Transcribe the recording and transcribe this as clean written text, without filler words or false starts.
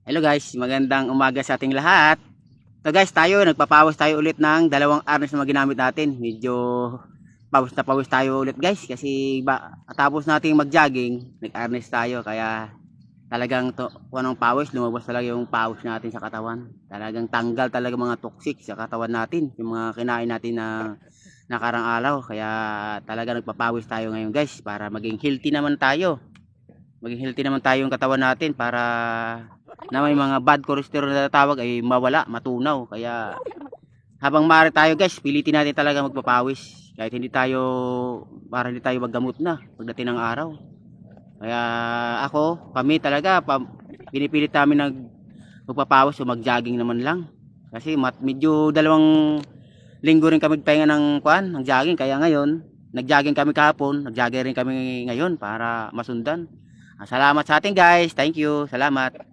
Hello guys, magandang umaga sa ating lahat. So guys, nagpapawas tayo ulit ng dalawang arnes na ginamit natin. Medyo pawis na pawis tayo ulit guys kasi tapos nating mag-jogging, nag-arnes tayo kaya talagang kung anong pawis, lumabas talaga yung pawis natin sa katawan. Talagang tanggal talaga mga toxic sa katawan natin, yung mga kinain natin na nakarang araw. Kaya talaga nagpapawis tayo ngayon guys para maging healthy naman tayo. Maging healthy naman tayo yung katawan natin para na may mga bad cholesterol na tawag ay mawala, matunaw. Kaya habang maaari tayo guys, pilitin natin talaga magpapawis kahit hindi tayo, para hindi tayo maggamot na pagdating ng araw. Kaya kami talaga pinipilit namin magpapawis o mag-jogging naman lang. Kasi medyo dalawang linggo rin kami pahinga ng jogging. Kaya ngayon, nag-jogging kami kahapon, nag-jogging rin kami ngayon para masundan. Salamat sa atin guys. Thank you. Salamat.